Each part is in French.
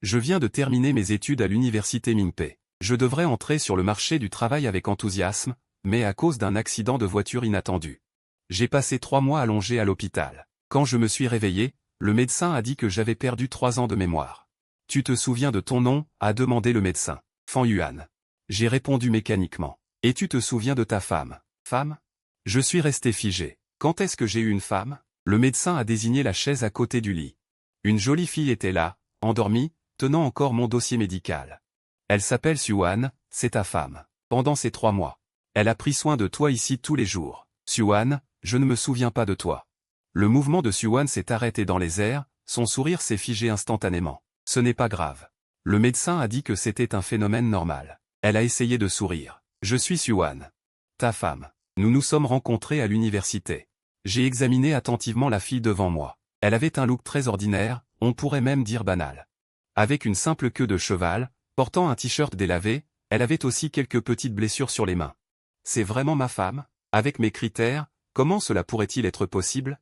Je viens de terminer mes études à l'université Minpei. Je devrais entrer sur le marché du travail avec enthousiasme, mais à cause d'un accident de voiture inattendu. J'ai passé 3 mois allongé à l'hôpital. Quand je me suis réveillé, le médecin a dit que j'avais perdu 3 ans de mémoire. Tu te souviens de ton nom, a demandé le médecin. Fan Yuan. J'ai répondu mécaniquement. Et tu te souviens de ta femme? Femme? Je suis resté figé. Quand est-ce que j'ai eu une femme? Le médecin a désigné la chaise à côté du lit. Une jolie fille était là, endormie, tenant encore mon dossier médical. Elle s'appelle Suan, c'est ta femme. Pendant ces 3 mois. Elle a pris soin de toi ici tous les jours. Suan, je ne me souviens pas de toi. Le mouvement de Suan s'est arrêté dans les airs, son sourire s'est figé instantanément. Ce n'est pas grave. Le médecin a dit que c'était un phénomène normal. Elle a essayé de sourire. Je suis Suan. Ta femme. Nous nous sommes rencontrés à l'université. J'ai examiné attentivement la fille devant moi. Elle avait un look très ordinaire, on pourrait même dire banal. Avec une simple queue de cheval, portant un t-shirt délavé, elle avait aussi quelques petites blessures sur les mains. C'est vraiment ma femme? Avec mes critères, comment cela pourrait-il être possible?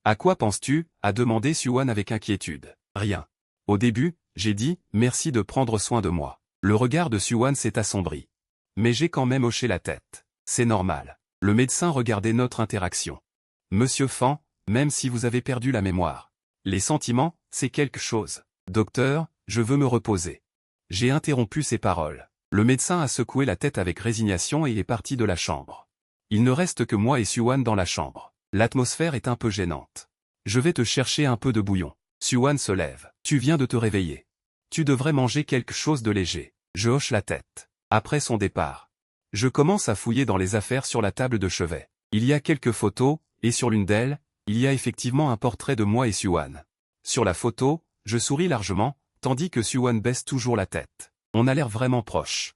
À quoi penses-tu? A demandé Suan avec inquiétude. Rien. Au début, j'ai dit « merci de prendre soin de moi ». Le regard de Suan s'est assombri. Mais j'ai quand même hoché la tête. C'est normal. Le médecin regardait notre interaction. Monsieur Fan, même si vous avez perdu la mémoire. Les sentiments, c'est quelque chose. Docteur, je veux me reposer. J'ai interrompu ses paroles. Le médecin a secoué la tête avec résignation et est parti de la chambre. Il ne reste que moi et Suan dans la chambre. L'atmosphère est un peu gênante. Je vais te chercher un peu de bouillon. Suan se lève. Tu viens de te réveiller. Tu devrais manger quelque chose de léger. Je hoche la tête. Après son départ. Je commence à fouiller dans les affaires sur la table de chevet. Il y a quelques photos, et sur l'une d'elles, il y a effectivement un portrait de moi et Suan. Sur la photo, je souris largement, tandis que Suan baisse toujours la tête. On a l'air vraiment proche.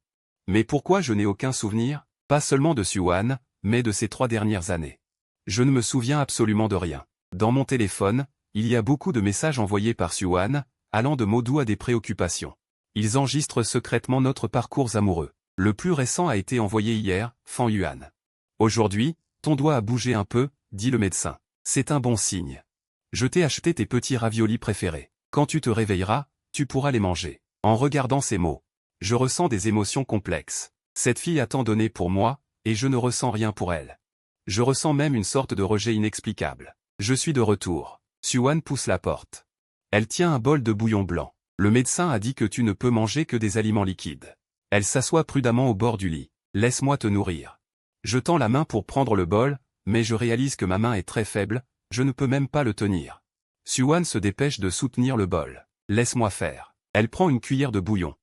Mais pourquoi je n'ai aucun souvenir? Pas seulement de Suan, mais de ces 3 dernières années. Je ne me souviens absolument de rien. Dans mon téléphone, il y a beaucoup de messages envoyés par Suan, allant de mots doux à des préoccupations. Ils enregistrent secrètement notre parcours amoureux. Le plus récent a été envoyé hier, Fan Yuan. Aujourd'hui, ton doigt a bougé un peu, dit le médecin. C'est un bon signe. Je t'ai acheté tes petits raviolis préférés. Quand tu te réveilleras, tu pourras les manger. En regardant ces mots, je ressens des émotions complexes. Cette fille a tant donné pour moi, et je ne ressens rien pour elle. Je ressens même une sorte de rejet inexplicable. Je suis de retour. Suan pousse la porte. Elle tient un bol de bouillon blanc. Le médecin a dit que tu ne peux manger que des aliments liquides. Elle s'assoit prudemment au bord du lit. Laisse-moi te nourrir. Je tends la main pour prendre le bol, mais je réalise que ma main est très faible, je ne peux même pas le tenir. Suan se dépêche de soutenir le bol. Laisse-moi faire. Elle prend une cuillère de bouillon.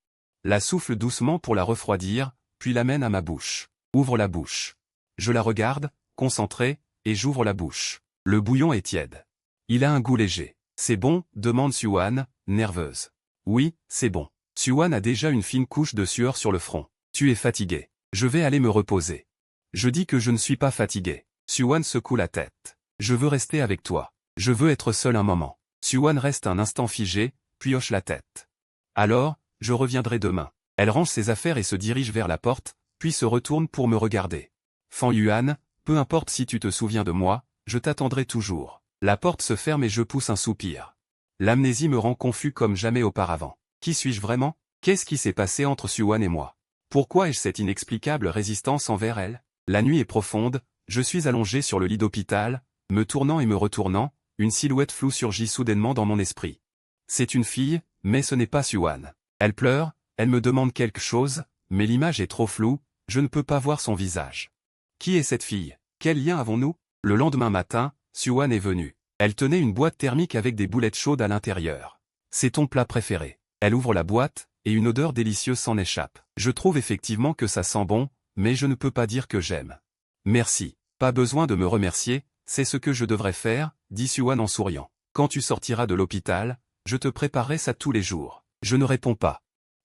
La souffle doucement pour la refroidir, puis l'amène à ma bouche. Ouvre la bouche. Je la regarde, concentré, et j'ouvre la bouche. Le bouillon est tiède. Il a un goût léger. C'est bon? Demande Suan, nerveuse. Oui, c'est bon. Suan a déjà une fine couche de sueur sur le front. Tu es fatigué. Je vais aller me reposer. Je dis que je ne suis pas fatigué. Suan secoue la tête. Je veux rester avec toi. Je veux être seul un moment. Suan reste un instant figé, puis hoche la tête. Alors, je reviendrai demain. Elle range ses affaires et se dirige vers la porte, puis se retourne pour me regarder. Fan Yuan, peu importe si tu te souviens de moi, je t'attendrai toujours. La porte se ferme et je pousse un soupir. L'amnésie me rend confus comme jamais auparavant. Qui suis-je vraiment? Qu'est-ce qui s'est passé entre Suan et moi? Pourquoi ai-je cette inexplicable résistance envers elle? La nuit est profonde, je suis allongé sur le lit d'hôpital, me tournant et me retournant, une silhouette floue surgit soudainement dans mon esprit. C'est une fille, mais ce n'est pas Suan. Elle pleure, elle me demande quelque chose, mais l'image est trop floue, je ne peux pas voir son visage. Qui est cette fille? Quel lien avons-nous? Le lendemain matin, Suan est venue. Elle tenait une boîte thermique avec des boulettes chaudes à l'intérieur. C'est ton plat préféré. Elle ouvre la boîte, et une odeur délicieuse s'en échappe. Je trouve effectivement que ça sent bon, mais je ne peux pas dire que j'aime. Merci. Pas besoin de me remercier, c'est ce que je devrais faire, dit Suan en souriant. Quand tu sortiras de l'hôpital, je te préparerai ça tous les jours. Je ne réponds pas.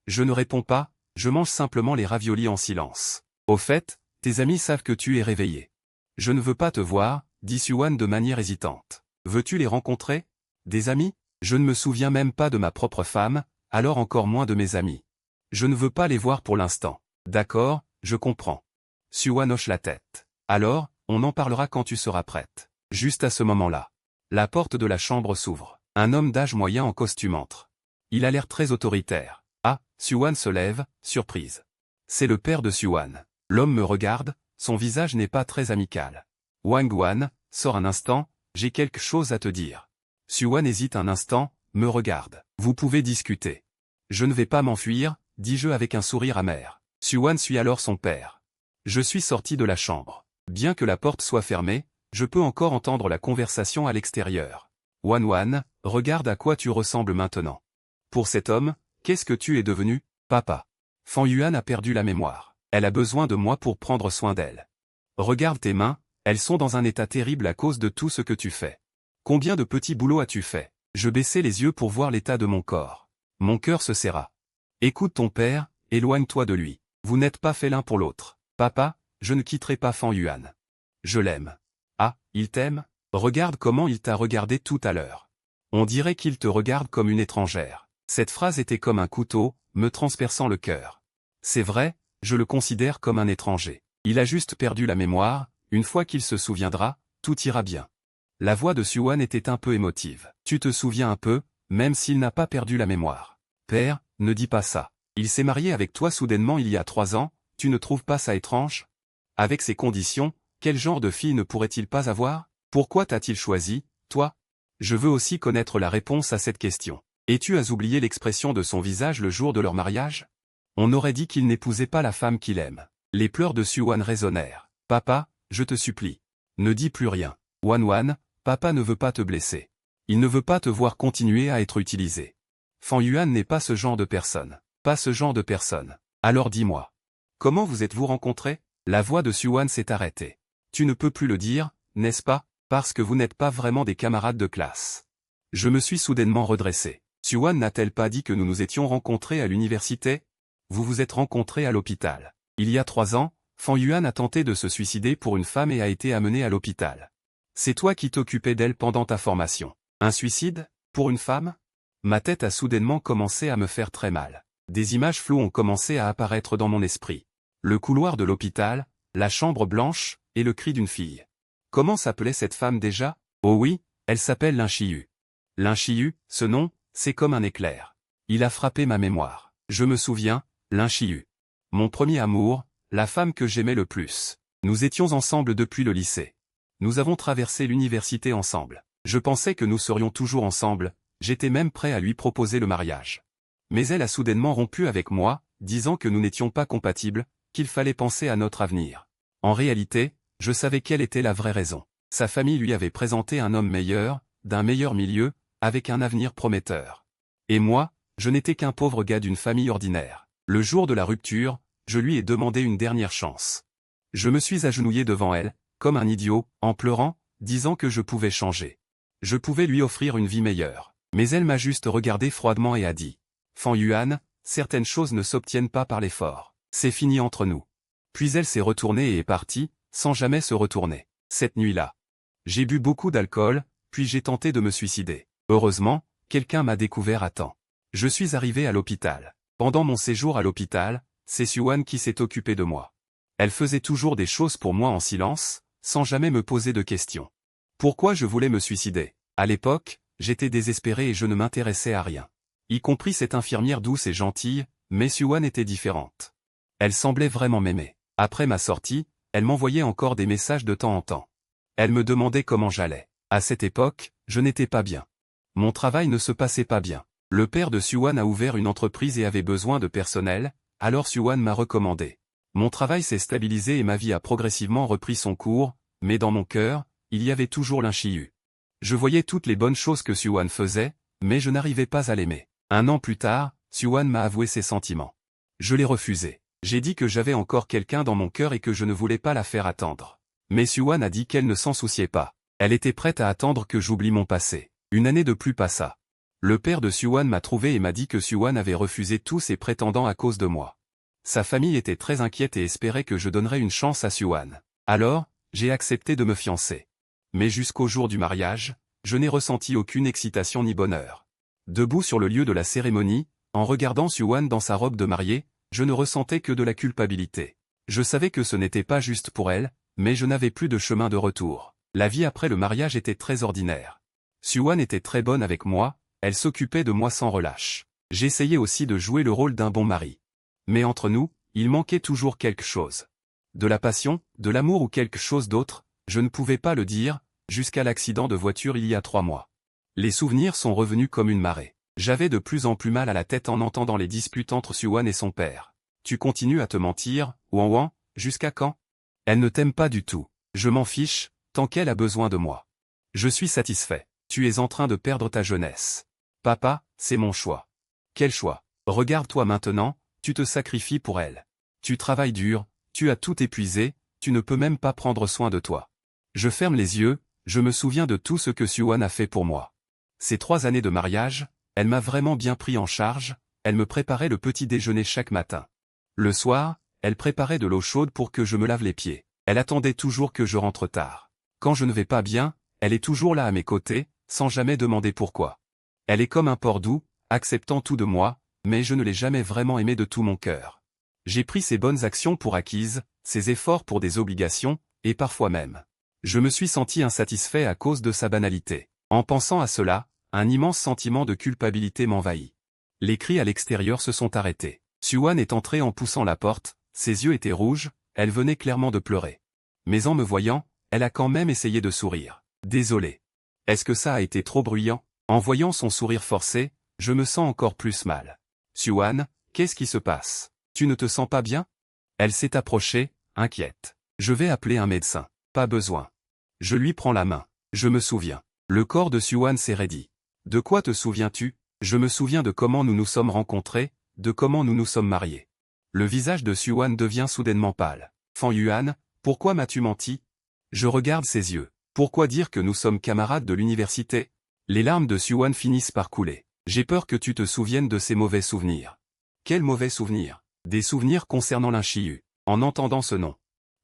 Je ne réponds pas, je mange simplement les raviolis en silence. Au fait, tes amis savent que tu es réveillé. Je ne veux pas te voir, dit Suan de manière hésitante. Veux-tu les rencontrer? Des amis? Je ne me souviens même pas de ma propre femme, alors encore moins de mes amis. Je ne veux pas les voir pour l'instant. D'accord, je comprends. Suan hoche la tête. Alors, on en parlera quand tu seras prête. Juste à ce moment-là. La porte de la chambre s'ouvre. Un homme d'âge moyen en costume entre. Il a l'air très autoritaire. Ah, Suan se lève, surprise. C'est le père de Suan. L'homme me regarde, son visage n'est pas très amical. Wang Wan, sors un instant, j'ai quelque chose à te dire. Suan hésite un instant, me regarde. Vous pouvez discuter. Je ne vais pas m'enfuir, dis-je avec un sourire amer. Suan suit alors son père. Je suis sorti de la chambre. Bien que la porte soit fermée, je peux encore entendre la conversation à l'extérieur. Wan Wan, regarde à quoi tu ressembles maintenant. Pour cet homme, qu'est-ce que tu es devenu, papa? Fan Yuan a perdu la mémoire. Elle a besoin de moi pour prendre soin d'elle. Regarde tes mains, elles sont dans un état terrible à cause de tout ce que tu fais. Combien de petits boulots as-tu fait? Je baissai les yeux pour voir l'état de mon corps. Mon cœur se serra. Écoute ton père, éloigne-toi de lui. Vous n'êtes pas faits l'un pour l'autre. Papa, je ne quitterai pas Fan Yuan. Je l'aime. Ah, il t'aime? Regarde comment il t'a regardé tout à l'heure. On dirait qu'il te regarde comme une étrangère. Cette phrase était comme un couteau, me transperçant le cœur. C'est vrai, je le considère comme un étranger. Il a juste perdu la mémoire, une fois qu'il se souviendra, tout ira bien. La voix de Suan était un peu émotive. Tu te souviens un peu, même s'il n'a pas perdu la mémoire. Père, ne dis pas ça. Il s'est marié avec toi soudainement il y a 3 ans, tu ne trouves pas ça étrange? Avec ces conditions, quel genre de fille ne pourrait-il pas avoir? Pourquoi t'a-t-il choisi, toi? Je veux aussi connaître la réponse à cette question. Et tu as oublié l'expression de son visage le jour de leur mariage? On aurait dit qu'il n'épousait pas la femme qu'il aime. Les pleurs de Suan résonnèrent. Papa, je te supplie. Ne dis plus rien. Wan Wan, papa ne veut pas te blesser. Il ne veut pas te voir continuer à être utilisé. Fan Yuan n'est pas ce genre de personne. Pas ce genre de personne. Alors dis-moi. Comment vous êtes-vous rencontrés? La voix de Suan s'est arrêtée. Tu ne peux plus le dire, n'est-ce pas, parce que vous n'êtes pas vraiment des camarades de classe. Je me suis soudainement redressé. Suan n'a-t-elle pas dit que nous nous étions rencontrés à l'université? Vous vous êtes rencontrés à l'hôpital. Il y a 3 ans, Fan Yuan a tenté de se suicider pour une femme et a été amené à l'hôpital. C'est toi qui t'occupais d'elle pendant ta formation. Un suicide? Pour une femme? Ma tête a soudainement commencé à me faire très mal. Des images floues ont commencé à apparaître dans mon esprit. Le couloir de l'hôpital, la chambre blanche, et le cri d'une fille. Comment s'appelait cette femme déjà? Oh oui, elle s'appelle Lin Shiyu. Lin Shiyu, ce nom, c'est comme un éclair. Il a frappé ma mémoire. Je me souviens, Lin Shiyu. Mon premier amour, la femme que j'aimais le plus. Nous étions ensemble depuis le lycée. Nous avons traversé l'université ensemble. Je pensais que nous serions toujours ensemble, j'étais même prêt à lui proposer le mariage. Mais elle a soudainement rompu avec moi, disant que nous n'étions pas compatibles, qu'il fallait penser à notre avenir. En réalité, je savais quelle était la vraie raison. Sa famille lui avait présenté un homme meilleur, d'un meilleur milieu, avec un avenir prometteur. Et moi, je n'étais qu'un pauvre gars d'une famille ordinaire. Le jour de la rupture, je lui ai demandé une dernière chance. Je me suis agenouillé devant elle, comme un idiot, en pleurant, disant que je pouvais changer. Je pouvais lui offrir une vie meilleure. Mais elle m'a juste regardé froidement et a dit. Fan Yuan, certaines choses ne s'obtiennent pas par l'effort. C'est fini entre nous. Puis elle s'est retournée et est partie, sans jamais se retourner. Cette nuit-là. J'ai bu beaucoup d'alcool, puis j'ai tenté de me suicider. Heureusement, quelqu'un m'a découvert à temps. Je suis arrivé à l'hôpital. Pendant mon séjour à l'hôpital, c'est Suan qui s'est occupée de moi. Elle faisait toujours des choses pour moi en silence, sans jamais me poser de questions. Pourquoi je voulais me suicider? À l'époque, j'étais désespéré et je ne m'intéressais à rien. Y compris cette infirmière douce et gentille, mais Suan était différente. Elle semblait vraiment m'aimer. Après ma sortie, elle m'envoyait encore des messages de temps en temps. Elle me demandait comment j'allais. À cette époque, je n'étais pas bien. Mon travail ne se passait pas bien. Le père de Suan a ouvert une entreprise et avait besoin de personnel, alors Suan m'a recommandé. Mon travail s'est stabilisé et ma vie a progressivement repris son cours, mais dans mon cœur, il y avait toujours Lin Shiyu. Je voyais toutes les bonnes choses que Suan faisait, mais je n'arrivais pas à l'aimer. 1 an plus tard, Suan m'a avoué ses sentiments. Je l'ai refusé. J'ai dit que j'avais encore quelqu'un dans mon cœur et que je ne voulais pas la faire attendre. Mais Suan a dit qu'elle ne s'en souciait pas. Elle était prête à attendre que j'oublie mon passé. 1 année de plus passa. Le père de Suan m'a trouvé et m'a dit que Suan avait refusé tous ses prétendants à cause de moi. Sa famille était très inquiète et espérait que je donnerais une chance à Suan. Alors, j'ai accepté de me fiancer. Mais jusqu'au jour du mariage, je n'ai ressenti aucune excitation ni bonheur. Debout sur le lieu de la cérémonie, en regardant Suan dans sa robe de mariée, je ne ressentais que de la culpabilité. Je savais que ce n'était pas juste pour elle, mais je n'avais plus de chemin de retour. La vie après le mariage était très ordinaire. Suan était très bonne avec moi, elle s'occupait de moi sans relâche. J'essayais aussi de jouer le rôle d'un bon mari. Mais entre nous, il manquait toujours quelque chose. De la passion, de l'amour ou quelque chose d'autre, je ne pouvais pas le dire, jusqu'à l'accident de voiture il y a 3 mois. Les souvenirs sont revenus comme une marée. J'avais de plus en plus mal à la tête en entendant les disputes entre Siouan et son père. Tu continues à te mentir, Ouan, jusqu'à quand? Elle ne t'aime pas du tout. Je m'en fiche, tant qu'elle a besoin de moi. Je suis satisfait. Tu es en train de perdre ta jeunesse. Papa, c'est mon choix. Quel choix? Regarde-toi maintenant, tu te sacrifies pour elle. Tu travailles dur, tu as tout épuisé, tu ne peux même pas prendre soin de toi. Je ferme les yeux, je me souviens de tout ce que Siouan a fait pour moi. Ces 3 années de mariage, elle m'a vraiment bien pris en charge, elle me préparait le petit déjeuner chaque matin. Le soir, elle préparait de l'eau chaude pour que je me lave les pieds. Elle attendait toujours que je rentre tard. Quand je ne vais pas bien, elle est toujours là à mes côtés, sans jamais demander pourquoi. Elle est comme un porc doux, acceptant tout de moi, mais je ne l'ai jamais vraiment aimée de tout mon cœur. J'ai pris ses bonnes actions pour acquises, ses efforts pour des obligations, et parfois même. Je me suis senti insatisfait à cause de sa banalité. En pensant à cela, un immense sentiment de culpabilité m'envahit. Les cris à l'extérieur se sont arrêtés. Siouan est entrée en poussant la porte, ses yeux étaient rouges, elle venait clairement de pleurer. Mais en me voyant, elle a quand même essayé de sourire. Désolé. Est-ce que ça a été trop bruyant? En voyant son sourire forcé, je me sens encore plus mal. Siouan, qu'est-ce qui se passe? Tu ne te sens pas bien? Elle s'est approchée, inquiète. Je vais appeler un médecin. Pas besoin. Je lui prends la main. Je me souviens. Le corps de Siouan s'est raidi. De quoi te souviens-tu? Je me souviens de comment nous nous sommes rencontrés, de comment nous nous sommes mariés. Le visage de Siouan devient soudainement pâle. Fan Yuan, pourquoi m'as-tu menti? Je regarde ses yeux. Pourquoi dire que nous sommes camarades de l'université? Les larmes de Siouan finissent par couler. J'ai peur que tu te souviennes de ces mauvais souvenirs. Quels mauvais souvenirs? Des souvenirs concernant Linchiyu. En entendant ce nom,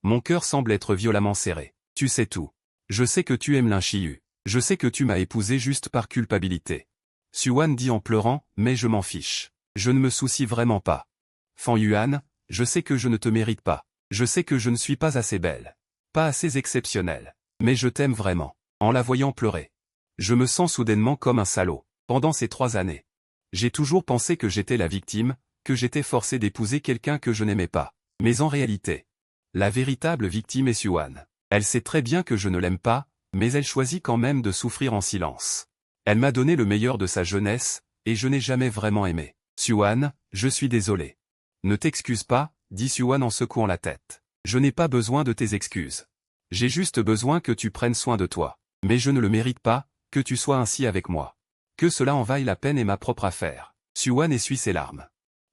mon cœur semble être violemment serré. Tu sais tout. Je sais que tu aimes Linchiyu. Je sais que tu m'as épousé juste par culpabilité. Siouan dit en pleurant, mais je m'en fiche. Je ne me soucie vraiment pas. Fan Yuan, je sais que je ne te mérite pas. Je sais que je ne suis pas assez belle. Pas assez exceptionnelle. Mais je t'aime vraiment. En la voyant pleurer. Je me sens soudainement comme un salaud. Pendant ces 3 années. J'ai toujours pensé que j'étais la victime, que j'étais forcé d'épouser quelqu'un que je n'aimais pas. Mais en réalité, la véritable victime est Siouan. Elle sait très bien que je ne l'aime pas, mais elle choisit quand même de souffrir en silence. Elle m'a donné le meilleur de sa jeunesse, et je n'ai jamais vraiment aimé. Siouan, je suis désolé. Ne t'excuse pas, dit Siouan en secouant la tête. Je n'ai pas besoin de tes excuses. J'ai juste besoin que tu prennes soin de toi. Mais je ne le mérite pas, que tu sois ainsi avec moi. Que cela en vaille la peine est ma propre affaire. Siouan essuie ses larmes.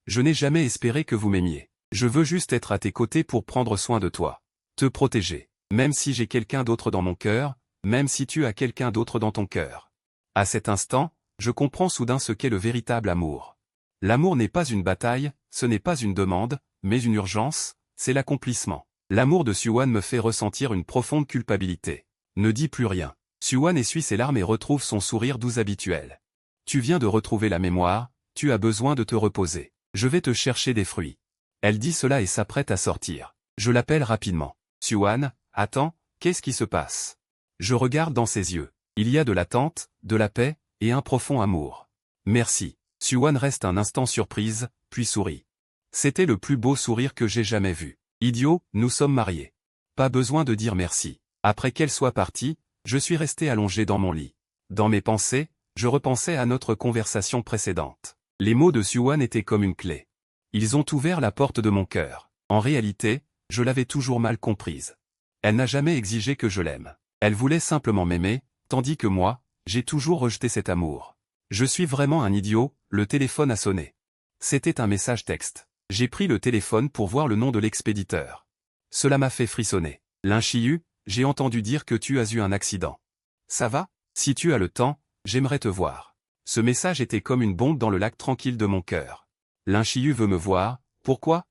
Je n'ai jamais espéré que vous m'aimiez. Je veux juste être à tes côtés pour prendre soin de toi. Te protéger. Même si j'ai quelqu'un d'autre dans mon cœur, même si tu as quelqu'un d'autre dans ton cœur. À cet instant, je comprends soudain ce qu'est le véritable amour. L'amour n'est pas une bataille, ce n'est pas une demande, mais une urgence, c'est l'accomplissement. L'amour de Siouan me fait ressentir une profonde culpabilité. Ne dis plus rien. Siouan essuie ses larmes et retrouve son sourire doux habituel. Tu viens de retrouver la mémoire, tu as besoin de te reposer. Je vais te chercher des fruits. Elle dit cela et s'apprête à sortir. Je l'appelle rapidement. Siouan, attends, qu'est-ce qui se passe? Je regarde dans ses yeux. Il y a de l'attente, de la paix, et un profond amour. Merci. Siouan reste un instant surprise, puis sourit. C'était le plus beau sourire que j'ai jamais vu. Idiot, nous sommes mariés. Pas besoin de dire merci. Après qu'elle soit partie, je suis resté allongé dans mon lit. Dans mes pensées, je repensais à notre conversation précédente. Les mots de Siouan étaient comme une clé. Ils ont ouvert la porte de mon cœur. En réalité, je l'avais toujours mal comprise. Elle n'a jamais exigé que je l'aime. Elle voulait simplement m'aimer, tandis que moi, j'ai toujours rejeté cet amour. Je suis vraiment un idiot, le téléphone a sonné. C'était un message texte. J'ai pris le téléphone pour voir le nom de l'expéditeur. Cela m'a fait frissonner. Linchiyu, j'ai entendu dire que tu as eu un accident. Ça va? Si tu as le temps, j'aimerais te voir. Ce message était comme une bombe dans le lac tranquille de mon cœur. Linchiyu veut me voir, pourquoi?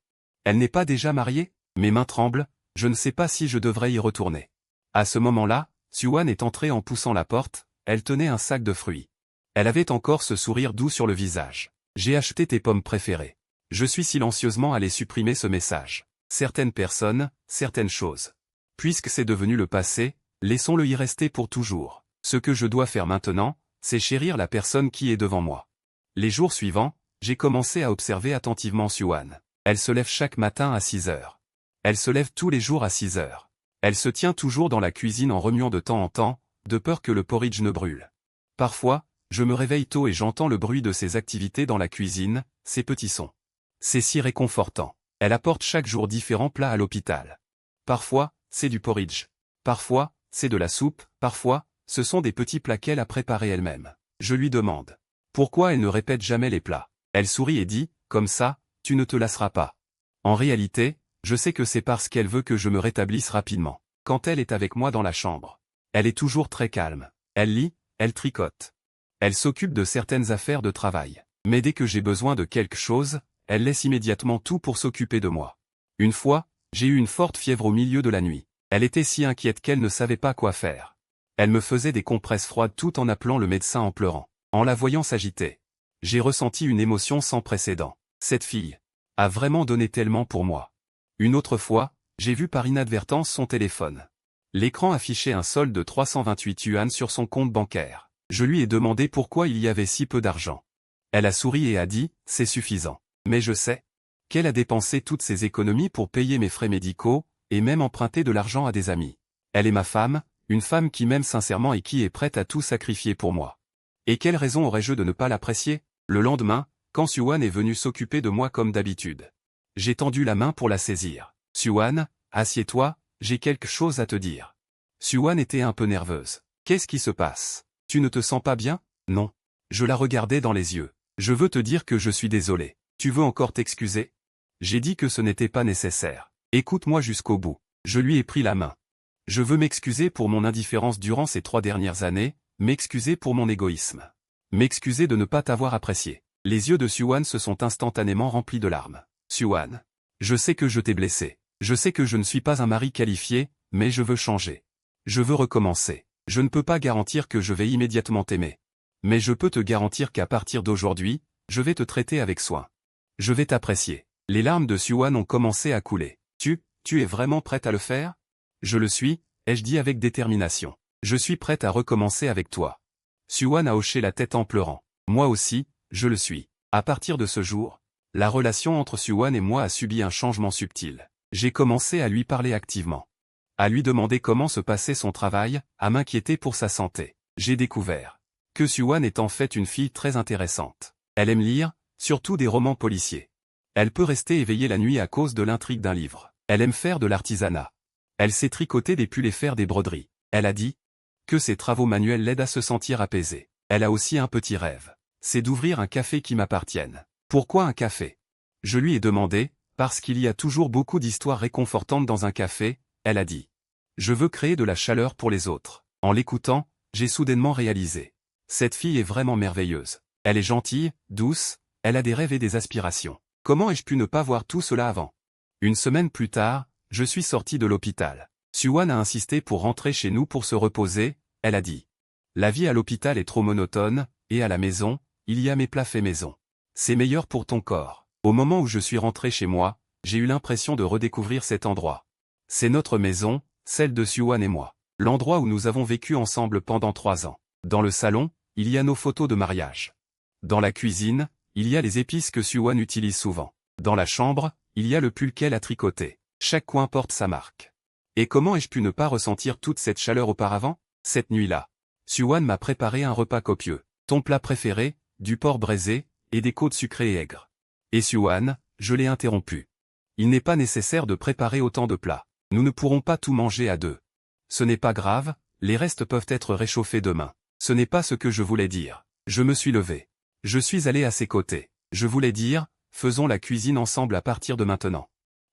Elle n'est pas déjà mariée? Mes mains tremblent, je ne sais pas si je devrais y retourner. À ce moment-là, Siouan est entrée en poussant la porte, elle tenait un sac de fruits. Elle avait encore ce sourire doux sur le visage. J'ai acheté tes pommes préférées. Je suis silencieusement allé supprimer ce message. Certaines personnes, certaines choses. Puisque c'est devenu le passé, laissons-le y rester pour toujours. Ce que je dois faire maintenant, c'est chérir la personne qui est devant moi. Les jours suivants, j'ai commencé à observer attentivement Suan. Elle se lève chaque matin à 6 heures. Elle se lève tous les jours à 6 heures. Elle se tient toujours dans la cuisine en remuant de temps en temps, de peur que le porridge ne brûle. Parfois, je me réveille tôt et j'entends le bruit de ses activités dans la cuisine, ses petits sons. C'est si réconfortant. Elle apporte chaque jour différents plats à l'hôpital. Parfois, c'est du porridge. Parfois, c'est de la soupe, parfois, ce sont des petits plats qu'elle a préparés elle-même. Je lui demande pourquoi elle ne répète jamais les plats. Elle sourit et dit, comme ça, tu ne te lasseras pas. En réalité, je sais que c'est parce qu'elle veut que je me rétablisse rapidement. Quand elle est avec moi dans la chambre, elle est toujours très calme. Elle lit, elle tricote. Elle s'occupe de certaines affaires de travail. Mais dès que j'ai besoin de quelque chose, elle laisse immédiatement tout pour s'occuper de moi. Une fois, j'ai eu une forte fièvre au milieu de la nuit. Elle était si inquiète qu'elle ne savait pas quoi faire. Elle me faisait des compresses froides tout en appelant le médecin en pleurant. En la voyant s'agiter, j'ai ressenti une émotion sans précédent. Cette fille a vraiment donné tellement pour moi. Une autre fois, j'ai vu par inadvertance son téléphone. L'écran affichait un solde de 328 yuan sur son compte bancaire. Je lui ai demandé pourquoi il y avait si peu d'argent. Elle a souri et a dit, c'est suffisant. Mais je sais qu'elle a dépensé toutes ses économies pour payer mes frais médicaux, et même emprunté de l'argent à des amis. Elle est ma femme, une femme qui m'aime sincèrement et qui est prête à tout sacrifier pour moi. Et quelle raison aurais-je de ne pas l'apprécier? Le lendemain, quand Suan est venue s'occuper de moi comme d'habitude, j'ai tendu la main pour la saisir. Suan, assieds-toi, j'ai quelque chose à te dire. Suan était un peu nerveuse. Qu'est-ce qui se passe? Tu ne te sens pas bien? Non. Je la regardais dans les yeux. Je veux te dire que je suis désolé. Tu veux encore t'excuser? J'ai dit que ce n'était pas nécessaire. Écoute-moi jusqu'au bout. Je lui ai pris la main. Je veux m'excuser pour mon indifférence durant ces 3 dernières années, m'excuser pour mon égoïsme. M'excuser de ne pas t'avoir apprécié. Les yeux de Suan se sont instantanément remplis de larmes. Suan, je sais que je t'ai blessé. Je sais que je ne suis pas un mari qualifié, mais je veux changer. Je veux recommencer. Je ne peux pas garantir que je vais immédiatement t'aimer. Mais je peux te garantir qu'à partir d'aujourd'hui, je vais te traiter avec soin. Je vais t'apprécier. Les larmes de Suan ont commencé à couler. Tu es vraiment prête à le faire? Je le suis, ai-je dit avec détermination. Je suis prête à recommencer avec toi. Suan a hoché la tête en pleurant. Moi aussi, je le suis. À partir de ce jour, la relation entre Suan et moi a subi un changement subtil. J'ai commencé à lui parler activement. À lui demander comment se passait son travail, à m'inquiéter pour sa santé. J'ai découvert que Suan est en fait une fille très intéressante. Elle aime lire, surtout des romans policiers. Elle peut rester éveillée la nuit à cause de l'intrigue d'un livre. Elle aime faire de l'artisanat. Elle sait tricoter des pulls et faire des broderies. Elle a dit que ses travaux manuels l'aident à se sentir apaisée. Elle a aussi un petit rêve. C'est d'ouvrir un café qui m'appartienne. Pourquoi un café? Je lui ai demandé, parce qu'il y a toujours beaucoup d'histoires réconfortantes dans un café, elle a dit. Je veux créer de la chaleur pour les autres. En l'écoutant, j'ai soudainement réalisé. Cette fille est vraiment merveilleuse. Elle est gentille, douce, elle a des rêves et des aspirations. Comment ai-je pu ne pas voir tout cela avant? Une semaine plus tard, je suis sorti de l'hôpital. Suan a insisté pour rentrer chez nous pour se reposer, elle a dit. La vie à l'hôpital est trop monotone, et à la maison, il y a mes plats faits maison. C'est meilleur pour ton corps. Au moment où je suis rentré chez moi, j'ai eu l'impression de redécouvrir cet endroit. C'est notre maison, celle de Suan et moi. L'endroit où nous avons vécu ensemble pendant 3 ans. Dans le salon, il y a nos photos de mariage. Dans la cuisine, il y a les épices que Suan utilise souvent. Dans la chambre, il y a le pull qu'elle a tricoté. Chaque coin porte sa marque. Et comment ai-je pu ne pas ressentir toute cette chaleur auparavant? Cette nuit-là, Suan m'a préparé un repas copieux. Ton plat préféré, du porc braisé, et des côtes sucrées et aigres. Et Suan, je l'ai interrompu. Il n'est pas nécessaire de préparer autant de plats. Nous ne pourrons pas tout manger à deux. Ce n'est pas grave, les restes peuvent être réchauffés demain. Ce n'est pas ce que je voulais dire. Je me suis levé. Je suis allé à ses côtés. Je voulais dire, faisons la cuisine ensemble à partir de maintenant.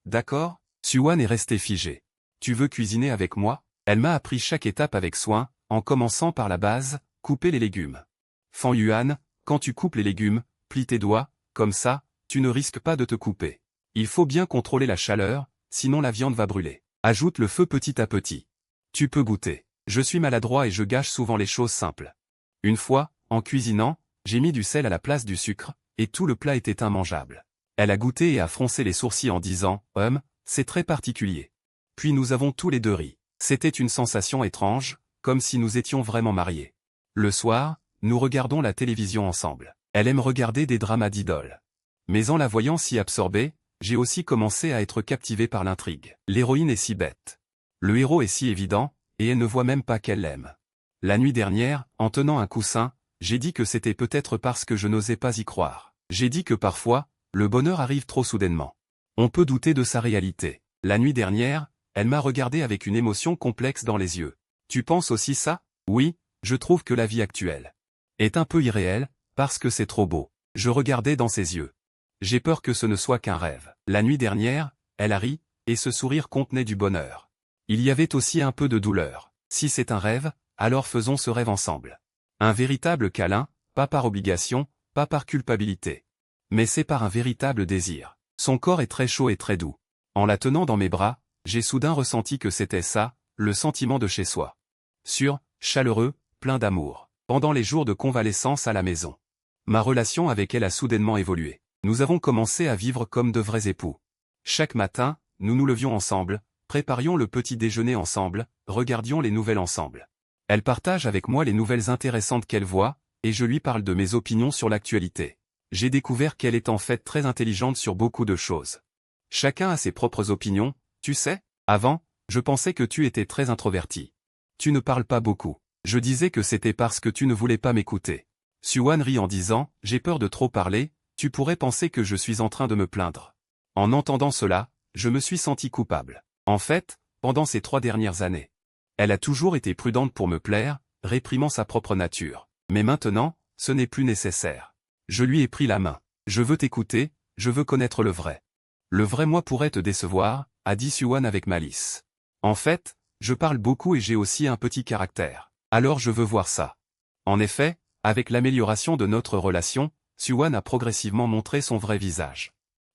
D'accord? Suan est resté figé. Tu veux cuisiner avec moi? Elle m'a appris chaque étape avec soin, en commençant par la base, couper les légumes. Fan Yuan, quand tu coupes les légumes, plie tes doigts, comme ça, tu ne risques pas de te couper. Il faut bien contrôler la chaleur, sinon la viande va brûler. Ajoute le feu petit à petit. Tu peux goûter. Je suis maladroit et je gâche souvent les choses simples. Une fois, en cuisinant, j'ai mis du sel à la place du sucre, et tout le plat était immangeable. Elle a goûté et a froncé les sourcils en disant « c'est très particulier ». Puis nous avons tous les deux ri. C'était une sensation étrange, comme si nous étions vraiment mariés. Le soir, nous regardons la télévision ensemble. Elle aime regarder des dramas d'idoles. Mais en la voyant si absorbée, j'ai aussi commencé à être captivé par l'intrigue. L'héroïne est si bête. Le héros est si évident, et elle ne voit même pas qu'elle l'aime. La nuit dernière, en tenant un coussin, j'ai dit que c'était peut-être parce que je n'osais pas y croire. J'ai dit que parfois, le bonheur arrive trop soudainement. On peut douter de sa réalité. La nuit dernière, elle m'a regardé avec une émotion complexe dans les yeux. Tu penses aussi ça? Oui, je trouve que la vie actuelle est un peu irréelle, parce que c'est trop beau. Je regardais dans ses yeux. J'ai peur que ce ne soit qu'un rêve. La nuit dernière, elle a ri, et ce sourire contenait du bonheur. Il y avait aussi un peu de douleur. Si c'est un rêve, alors faisons ce rêve ensemble. Un véritable câlin, pas par obligation, pas par culpabilité. Mais c'est par un véritable désir. Son corps est très chaud et très doux. En la tenant dans mes bras, j'ai soudain ressenti que c'était ça, le sentiment de chez soi. Sûr, chaleureux, plein d'amour. Pendant les jours de convalescence à la maison, ma relation avec elle a soudainement évolué. Nous avons commencé à vivre comme de vrais époux. Chaque matin, nous nous levions ensemble, préparions le petit déjeuner ensemble, regardions les nouvelles ensemble. Elle partage avec moi les nouvelles intéressantes qu'elle voit, et je lui parle de mes opinions sur l'actualité. J'ai découvert qu'elle est en fait très intelligente sur beaucoup de choses. Chacun a ses propres opinions, tu sais. Avant, je pensais que tu étais très introverti. Tu ne parles pas beaucoup. Je disais que c'était parce que tu ne voulais pas m'écouter. Suwan rit en disant, j'ai peur de trop parler, tu pourrais penser que je suis en train de me plaindre. En entendant cela, je me suis senti coupable. En fait, pendant ces 3 dernières années, elle a toujours été prudente pour me plaire, réprimant sa propre nature. Mais maintenant, ce n'est plus nécessaire. Je lui ai pris la main. Je veux t'écouter, je veux connaître le vrai. Le vrai moi pourrait te décevoir, a dit Suwan avec malice. En fait, je parle beaucoup et j'ai aussi un petit caractère. Alors je veux voir ça. En effet, avec l'amélioration de notre relation, Suwan a progressivement montré son vrai visage.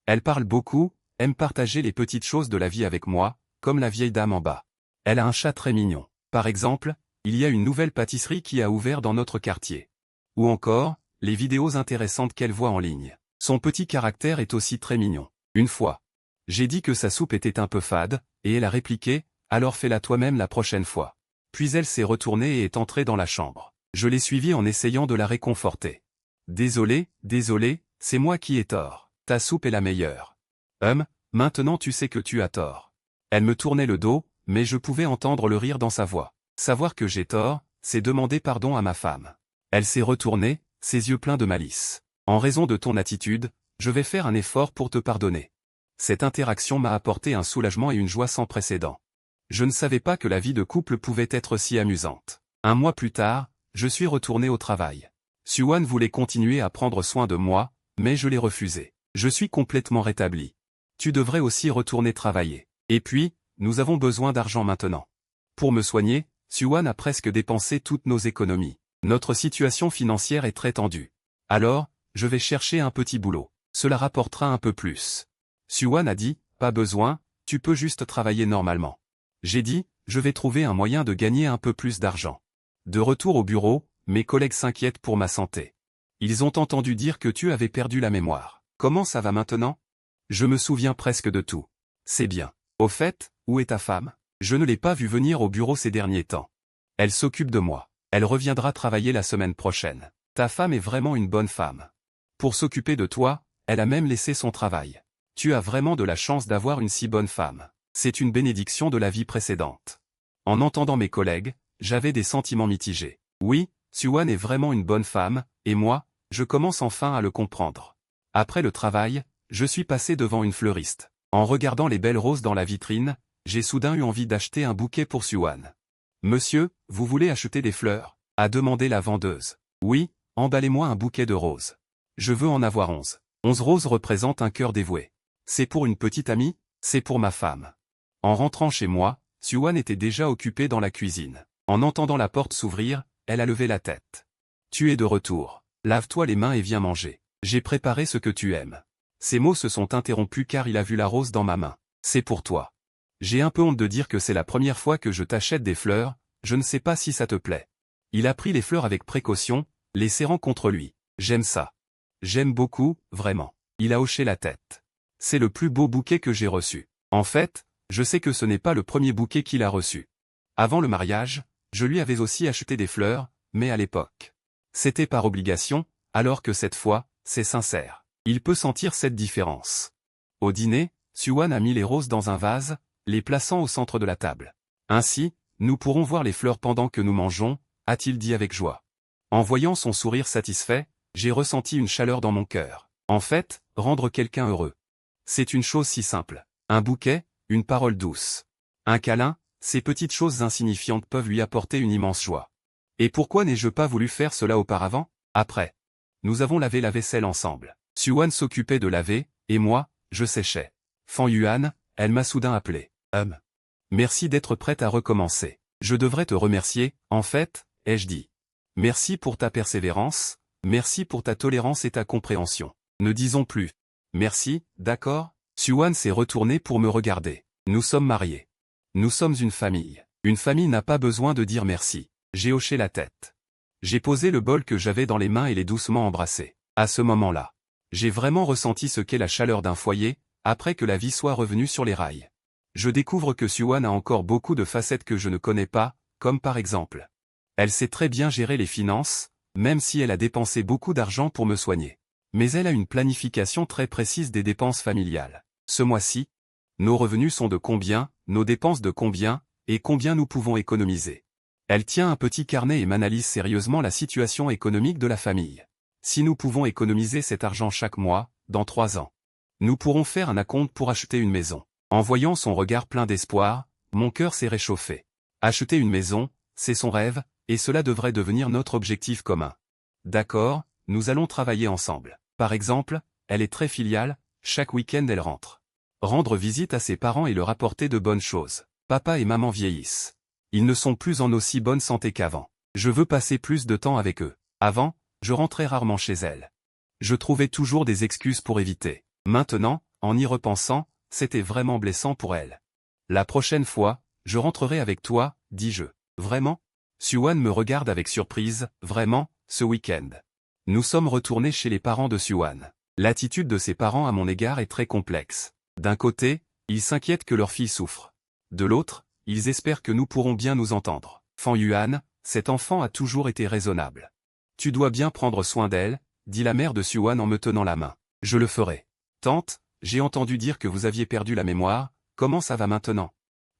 Elle parle beaucoup, aime partager les petites choses de la vie avec moi, comme la vieille dame en bas. Elle a un chat très mignon. Par exemple, il y a une nouvelle pâtisserie qui a ouvert dans notre quartier. Ou encore, les vidéos intéressantes qu'elle voit en ligne. Son petit caractère est aussi très mignon. Une fois, j'ai dit que sa soupe était un peu fade, et elle a répliqué, alors fais-la toi-même la prochaine fois. Puis elle s'est retournée et est entrée dans la chambre. Je l'ai suivie en essayant de la réconforter. Désolé, c'est moi qui ai tort. Ta soupe est la meilleure. Maintenant tu sais que tu as tort. Elle me tournait le dos, mais je pouvais entendre le rire dans sa voix. Savoir que j'ai tort, c'est demander pardon à ma femme. Elle s'est retournée, ses yeux pleins de malice. En raison de ton attitude, je vais faire un effort pour te pardonner. Cette interaction m'a apporté un soulagement et une joie sans précédent. Je ne savais pas que la vie de couple pouvait être si amusante. Un mois plus tard, je suis retourné au travail. Suwan voulait continuer à prendre soin de moi, mais je l'ai refusé. Je suis complètement rétabli. Tu devrais aussi retourner travailler. Et puis, nous avons besoin d'argent maintenant. Pour me soigner, Suwan a presque dépensé toutes nos économies. Notre situation financière est très tendue. Alors, je vais chercher un petit boulot. Cela rapportera un peu plus. Suwan a dit, pas besoin, tu peux juste travailler normalement. J'ai dit, je vais trouver un moyen de gagner un peu plus d'argent. De retour au bureau, mes collègues s'inquiètent pour ma santé. Ils ont entendu dire que tu avais perdu la mémoire. Comment ça va maintenant? Je me souviens presque de tout. C'est bien. Au fait, où est ta femme? Je ne l'ai pas vue venir au bureau ces derniers temps. Elle s'occupe de moi. Elle reviendra travailler la semaine prochaine. Ta femme est vraiment une bonne femme. Pour s'occuper de toi, elle a même laissé son travail. Tu as vraiment de la chance d'avoir une si bonne femme. C'est une bénédiction de la vie précédente. En entendant mes collègues, j'avais des sentiments mitigés. Oui, Suwan est vraiment une bonne femme, et moi, je commence enfin à le comprendre. Après le travail, je suis passé devant une fleuriste. En regardant les belles roses dans la vitrine, j'ai soudain eu envie d'acheter un bouquet pour Suwan. Monsieur, vous voulez acheter des fleurs? A demandé la vendeuse. Oui, emballez-moi un bouquet de roses. Je veux en avoir 11. 11 roses représentent un cœur dévoué. C'est pour une petite amie, c'est pour ma femme. En rentrant chez moi, Suwan était déjà occupée dans la cuisine. En entendant la porte s'ouvrir, elle a levé la tête. Tu es de retour. Lave-toi les mains et viens manger. J'ai préparé ce que tu aimes. Ses mots se sont interrompus car il a vu la rose dans ma main. C'est pour toi. J'ai un peu honte de dire que c'est la première fois que je t'achète des fleurs, je ne sais pas si ça te plaît. Il a pris les fleurs avec précaution, les serrant contre lui. J'aime ça. J'aime beaucoup, vraiment. Il a hoché la tête. C'est le plus beau bouquet que j'ai reçu. En fait, je sais que ce n'est pas le premier bouquet qu'il a reçu. Avant le mariage, je lui avais aussi acheté des fleurs, mais à l'époque, c'était par obligation, alors que cette fois, c'est sincère. Il peut sentir cette différence. Au dîner, Suwan a mis les roses dans un vase, les plaçant au centre de la table. Ainsi, nous pourrons voir les fleurs pendant que nous mangeons, a-t-il dit avec joie. En voyant son sourire satisfait, j'ai ressenti une chaleur dans mon cœur. En fait, rendre quelqu'un heureux. C'est une chose si simple. Un bouquet, une parole douce. Un câlin, ces petites choses insignifiantes peuvent lui apporter une immense joie. Et pourquoi n'ai-je pas voulu faire cela auparavant? Après. Nous avons lavé la vaisselle ensemble. Suwan s'occupait de laver, et moi, je séchais. Fan Yuan, elle m'a soudain appelé. Merci d'être prête à recommencer. Je devrais te remercier, en fait, ai-je dit. Merci pour ta persévérance, merci pour ta tolérance et ta compréhension. Ne disons plus. Merci, d'accord? Suwan s'est retourné pour me regarder. Nous sommes mariés. Nous sommes une famille. Une famille n'a pas besoin de dire merci. J'ai hoché la tête. J'ai posé le bol que j'avais dans les mains et l'ai doucement embrassé. À ce moment-là, j'ai vraiment ressenti ce qu'est la chaleur d'un foyer, après que la vie soit revenue sur les rails. Je découvre que Suwan a encore beaucoup de facettes que je ne connais pas, comme par exemple. Elle sait très bien gérer les finances, même si elle a dépensé beaucoup d'argent pour me soigner. Mais elle a une planification très précise des dépenses familiales. Ce mois-ci, nos revenus sont de combien, nos dépenses de combien, et combien nous pouvons économiser. Elle tient un petit carnet et m'analyse sérieusement la situation économique de la famille. Si nous pouvons économiser cet argent chaque mois, dans 3 ans, nous pourrons faire un acompte pour acheter une maison. En voyant son regard plein d'espoir, mon cœur s'est réchauffé. Acheter une maison, c'est son rêve, et cela devrait devenir notre objectif commun. D'accord, nous allons travailler ensemble. Par exemple, elle est très filiale, chaque week-end elle rentre. Rendre visite à ses parents et leur apporter de bonnes choses. Papa et maman vieillissent. Ils ne sont plus en aussi bonne santé qu'avant. Je veux passer plus de temps avec eux. Avant, je rentrais rarement chez elle. Je trouvais toujours des excuses pour éviter. Maintenant, en y repensant, c'était vraiment blessant pour elle. La prochaine fois, je rentrerai avec toi, dis-je. Vraiment? Suwan me regarde avec surprise, vraiment, ce week-end. Nous sommes retournés chez les parents de Suwan. L'attitude de ses parents à mon égard est très complexe. D'un côté, ils s'inquiètent que leur fille souffre. De l'autre, ils espèrent que nous pourrons bien nous entendre. Fan Yuan, cet enfant a toujours été raisonnable. Tu dois bien prendre soin d'elle, dit la mère de Suwan en me tenant la main. Je le ferai. Tante, j'ai entendu dire que vous aviez perdu la mémoire, comment ça va maintenant?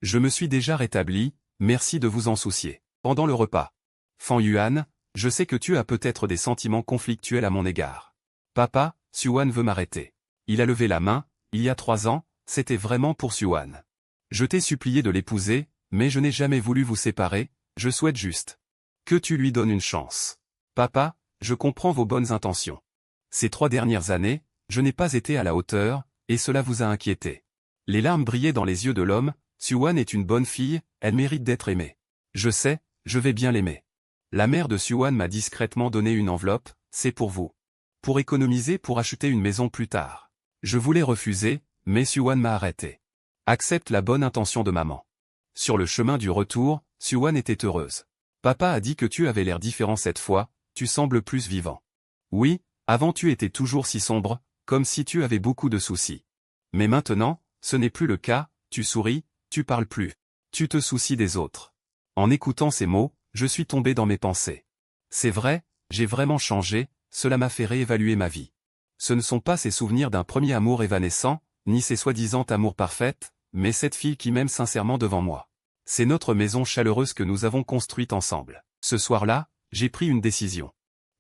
Je me suis déjà rétabli, merci de vous en soucier. Pendant le repas. Fan Yuan, je sais que tu as peut-être des sentiments conflictuels à mon égard. Papa, Suwan veut m'arrêter. Il a levé la main, il y a 3 ans, c'était vraiment pour Suwan. Je t'ai supplié de l'épouser, mais je n'ai jamais voulu vous séparer, je souhaite juste que tu lui donnes une chance. Papa, je comprends vos bonnes intentions. Ces 3 dernières années, je n'ai pas été à la hauteur, et cela vous a inquiété. Les larmes brillaient dans les yeux de l'homme, Suwan est une bonne fille, elle mérite d'être aimée. Je sais, je vais bien l'aimer. La mère de Suwan m'a discrètement donné une enveloppe, c'est pour vous. Pour économiser pour acheter une maison plus tard. Je voulais refuser, mais Suwan m'a arrêté. Accepte la bonne intention de maman. Sur le chemin du retour, Suwan était heureuse. Papa a dit que tu avais l'air différent cette fois, tu sembles plus vivant. Oui, avant tu étais toujours si sombre, comme si tu avais beaucoup de soucis. Mais maintenant, ce n'est plus le cas, tu souris, tu parles plus. Tu te soucies des autres. En écoutant ces mots, je suis tombé dans mes pensées. C'est vrai, j'ai vraiment changé, cela m'a fait réévaluer ma vie. Ce ne sont pas ces souvenirs d'un premier amour évanescent, ni ces soi-disant amours parfaites, mais cette fille qui m'aime sincèrement devant moi. C'est notre maison chaleureuse que nous avons construite ensemble. Ce soir-là, j'ai pris une décision.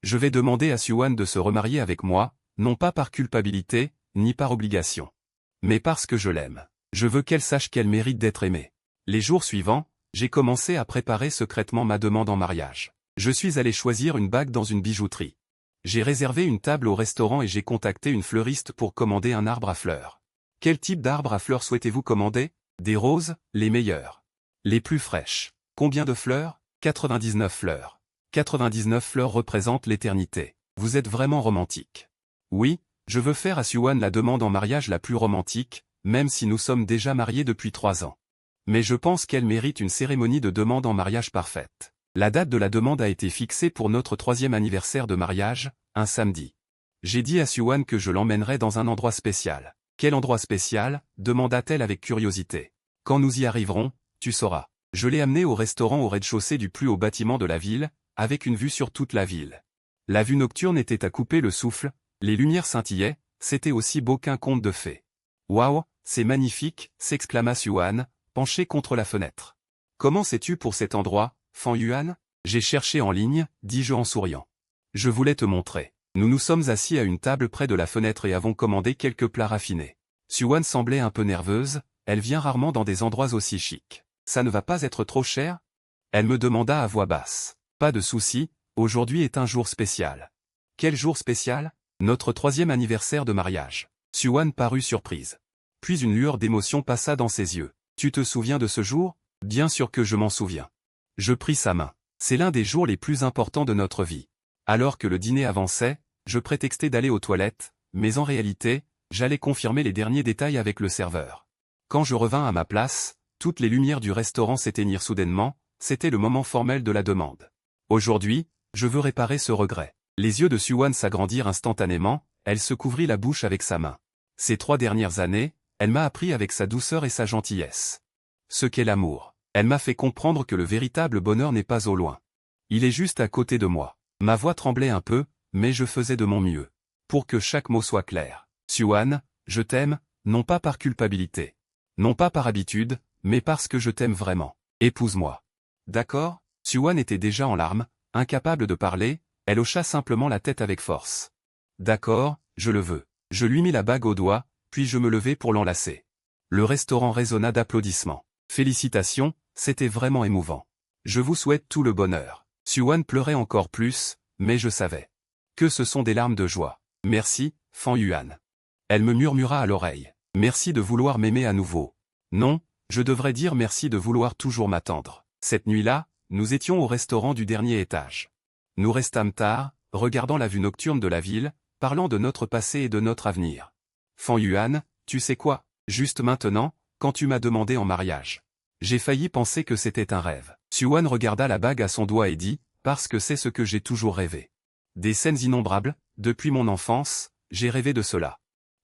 Je vais demander à Suwan de se remarier avec moi, non pas par culpabilité, ni par obligation. Mais parce que je l'aime. Je veux qu'elle sache qu'elle mérite d'être aimée. Les jours suivants, j'ai commencé à préparer secrètement ma demande en mariage. Je suis allé choisir une bague dans une bijouterie. J'ai réservé une table au restaurant et j'ai contacté une fleuriste pour commander un arbre à fleurs. Quel type d'arbre à fleurs souhaitez-vous commander? Des roses, les meilleures. Les plus fraîches. Combien de fleurs? 99 fleurs. 99 fleurs représentent l'éternité. Vous êtes vraiment romantique. Oui, je veux faire à Suwan la demande en mariage la plus romantique, même si nous sommes déjà mariés depuis 3 ans. Mais je pense qu'elle mérite une cérémonie de demande en mariage parfaite. La date de la demande a été fixée pour notre 3e anniversaire de mariage, un samedi. J'ai dit à Suwan que je l'emmènerais dans un endroit spécial. Quel endroit spécial? Demanda-t-elle avec curiosité. Quand nous y arriverons, tu sauras. Je l'ai amené au restaurant au rez-de-chaussée du plus haut bâtiment de la ville, avec une vue sur toute la ville. La vue nocturne était à couper le souffle, les lumières scintillaient, c'était aussi beau qu'un conte de fées. Waouh, c'est magnifique, s'exclama Yuan, penché contre la fenêtre. Comment sais-tu pour cet endroit, Fan Yuan? J'ai cherché en ligne, dis-je en souriant. Je voulais te montrer. Nous nous sommes assis à une table près de la fenêtre et avons commandé quelques plats raffinés. Yuan semblait un peu nerveuse, elle vient rarement dans des endroits aussi chics. Ça ne va pas être trop cher? Elle me demanda à voix basse. Pas de souci, aujourd'hui est un jour spécial. Quel jour spécial? Notre 3e anniversaire de mariage. Yuan parut surprise. Puis une lueur d'émotion passa dans ses yeux. Tu te souviens de ce jour? Bien sûr que je m'en souviens. Je pris sa main. C'est l'un des jours les plus importants de notre vie. Alors que le dîner avançait, je prétextais d'aller aux toilettes, mais en réalité, j'allais confirmer les derniers détails avec le serveur. Quand je revins à ma place, toutes les lumières du restaurant s'éteignirent soudainement, c'était le moment formel de la demande. Aujourd'hui, je veux réparer ce regret. Les yeux de Yuan s'agrandirent instantanément, elle se couvrit la bouche avec sa main. Ces 3 dernières années, elle m'a appris avec sa douceur et sa gentillesse. Ce qu'est l'amour. Elle m'a fait comprendre que le véritable bonheur n'est pas au loin. Il est juste à côté de moi. Ma voix tremblait un peu, mais je faisais de mon mieux. Pour que chaque mot soit clair. Yuan, je t'aime, non pas par culpabilité. Non pas par habitude, mais parce que je t'aime vraiment. Épouse-moi. D'accord? Yuan était déjà en larmes, incapable de parler, elle hocha simplement la tête avec force. D'accord, je le veux. Je lui mis la bague au doigt, puis je me levai pour l'enlacer. Le restaurant résonna d'applaudissements. Félicitations, c'était vraiment émouvant. Je vous souhaite tout le bonheur. Yuan pleurait encore plus, mais je savais que ce sont des larmes de joie. Merci, Fan Yuan. Elle me murmura à l'oreille. Merci de vouloir m'aimer à nouveau. Non, je devrais dire merci de vouloir toujours m'attendre. Cette nuit-là, nous étions au restaurant du dernier étage. Nous restâmes tard, regardant la vue nocturne de la ville, parlant de notre passé et de notre avenir. Fan Yuan, tu sais quoi? Juste maintenant, quand tu m'as demandé en mariage. J'ai failli penser que c'était un rêve. Yuan regarda la bague à son doigt et dit, parce que c'est ce que j'ai toujours rêvé. Des scènes innombrables, depuis mon enfance, j'ai rêvé de cela.